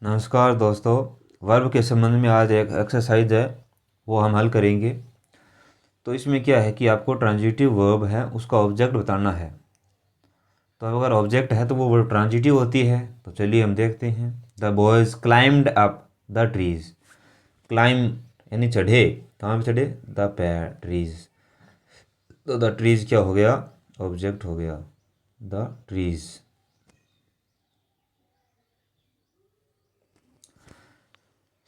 नमस्कार दोस्तों। वर्ब के संबंध में आज एक एक्सरसाइज है, वो हम हल करेंगे। तो इसमें क्या है कि आपको ट्रांजिटिव वर्ब है उसका ऑब्जेक्ट बताना है। तो अगर ऑब्जेक्ट है तो वो वर्ब ट्रांजिटिव होती है। तो चलिए हम देखते हैं। The boys climbed up the trees. Climb यानी चढ़े, कहाँ पे चढ़े? The trees. तो द ट्रीज क्या हो गया? ऑब्जेक्ट हो गया the trees.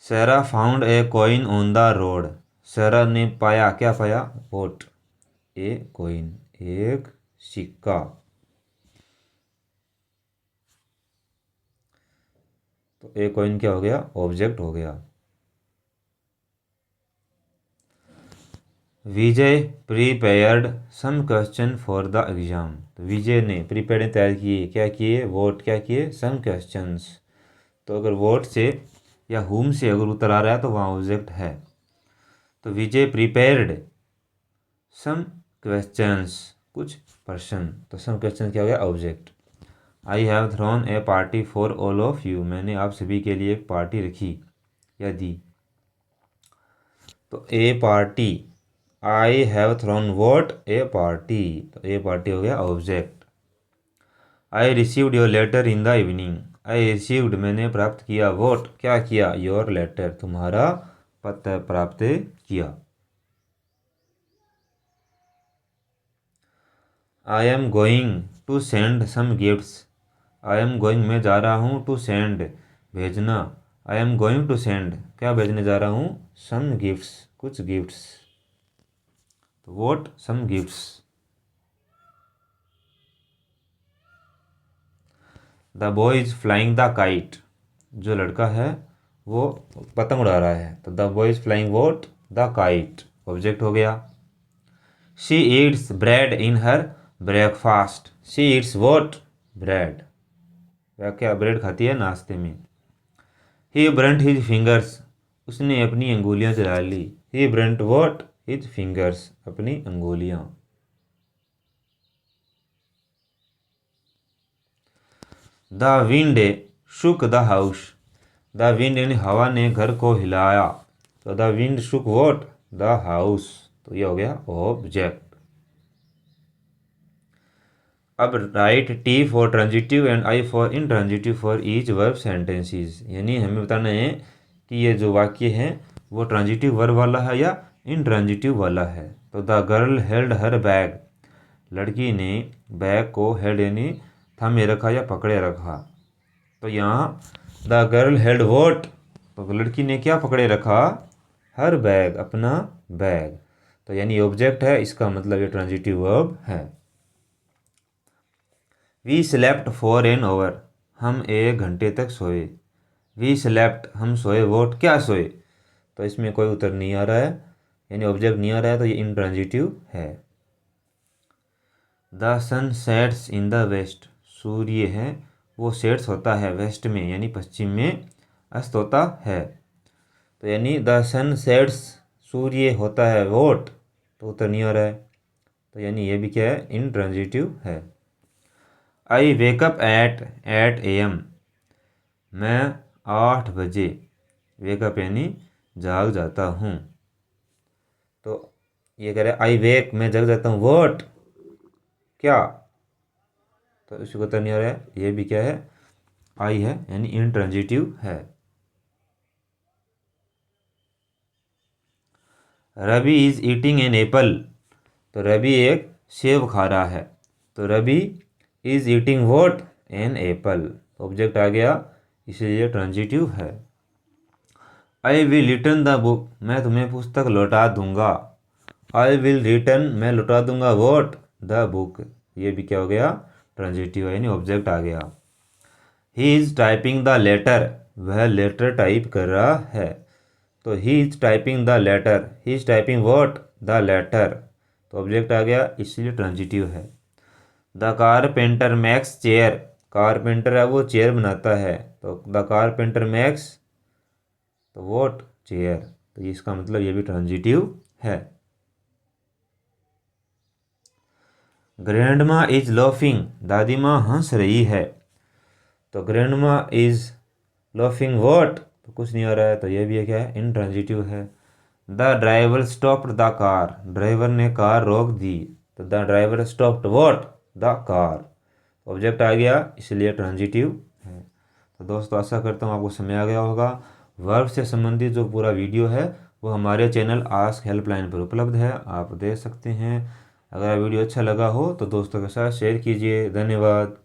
Saira found a coin on the road. Saira ने पाया, क्या पाया? वोट ए कॉइन, एक सिक्का। तो ए कॉइन क्या हो गया? ऑब्जेक्ट हो गया। Vijay prepared some question for the exam. तो विजय ने प्रिपेयर्ड तैयार किए, क्या किए? वोट, क्या किए? Some questions. तो अगर वोट से या हुम से अगर उत्तर आ रहा है तो वहाँ ऑब्जेक्ट है। तो विजय प्रिपेयर्ड सम क्वेश्चंस, कुछ प्रश्न। तो सम क्वेश्चन क्या हो गया? Object. I have throne A party for all of you. मैंने आप सभी के लिए एक पार्टी रखी या दी। तो a party, I have thrown what a party. तो ए पार्टी हो गया object. I received your letter in the evening. I received मैंने प्राप्त किया, वोट क्या किया? योर लेटर तुम्हारा पत्र प्राप्त किया। I am going to send some gifts. I am going मैं जा रहा हूँ, टू सेंड भेजना। I am going to send क्या भेजने जा रहा हूँ? सम गिफ्ट्स, कुछ गिफ्ट्स। तो what some gifts. The boy is flying the kite. जो लड़का है वो पतंग उड़ा रहा है। तो the boy is flying what the kite, object हो गया। She eats bread in her breakfast. She eats what? Bread. वह क्या ब्रेड खाती है नाश्ते में। He burnt his fingers. उसने अपनी अंगुलियां जला ली। He burnt what? His fingers, अपनी अंगुलियां। The wind shook the house. The wind यानी हवा ने घर को हिलाया। तो the wind shook what? The house. तो ये हो गया ऑब्जेक्ट। अब write T for transitive and I for intransitive for each verb sentences. यानी हमें बताना है कि ये जो वाक्य है वो ट्रांजिटिव वर्ब वाला है या इंट्रांजिटिव वाला है। तो the girl held her bag. लड़की ने बैग को हेल्ड यानी थामे रखा या पकड़े रखा। तो यहाँ द गर्ल हेल्ड वोट? तो लड़की ने क्या पकड़े रखा? हर बैग, अपना बैग। तो यानी ऑब्जेक्ट है, इसका मतलब ये ट्रांजिटिव वर्ब है। We slept for an hour. हम 1 घंटे तक सोए। वी स्लेप्ट हम सोए, वोट क्या सोए? तो इसमें कोई उत्तर नहीं आ रहा है, यानी ऑब्जेक्ट नहीं आ रहा है, तो ये इंट्रांजिटिव है। The sun sets in the west. सूर्य है वो सेट्स होता है वेस्ट में यानी पश्चिम में अस्त होता है। तो यानी द सन सेट्स, सूर्य होता है वोट? तो उत्तर नहीं आ रहा है, तो यानी ये भी क्या है? इंट्रांजिटिव है। I wake up at 8 AM। मैं 8 बजे, वेकअप यानी जाग जाता हूँ। तो ये कह रहे आई वेक मैं जग जाता हूँ, वोट क्या? तो इसको तो नहीं आ रहा है, ये भी क्या है? आई है, यानी इंट्रांजिटिव है। Ravi is eating an apple. तो रवि एक सेब खा रहा है। तो Ravi is eating what? An apple, object आ गया, इसलिए ट्रांजिटिव है। I will return the book. मैं तुम्हें पुस्तक लौटा दूंगा। आई विल रिटर्न मैं लौटा दूंगा वोट? The book. ये भी क्या हो गया? ट्रांजिटिव है, यानी ऑब्जेक्ट आ गया। He is typing the letter. वह लेटर टाइप कर रहा है। तो he is typing the letter, he is typing what? The letter. तो ऑब्जेक्ट आ गया, इसलिए ट्रांजिटिव है। The carpenter makes chair. Carpenter है वो चेयर बनाता है। तो द कारपेंटर मैक्स, तो वोट? चेयर। तो इसका मतलब ये भी ट्रांजिटिव है। Grandma is laughing. दादी माँ हंस रही है। तो ग्रैंडमा इज लाफिंग व्हाट, तो कुछ नहीं आ रहा है, तो ये भी क्या है, इंट्रांजिटिव है। The driver stopped the car, driver ने कार रोक दी, तो the driver stopped what, the car. Object आ गया, इसलिए ट्रांजिटिव है। तो दोस्तों आशा करता हूँ आपको समझ आ गया होगा। वर्ब से संबंधित जो पूरा वीडियो है वो हमारे चैनल आस्क हेल्पलाइन पर उपलब्ध है, आप देख सकते हैं। अगर वीडियो अच्छा लगा हो तो दोस्तों के साथ शेयर कीजिए। धन्यवाद।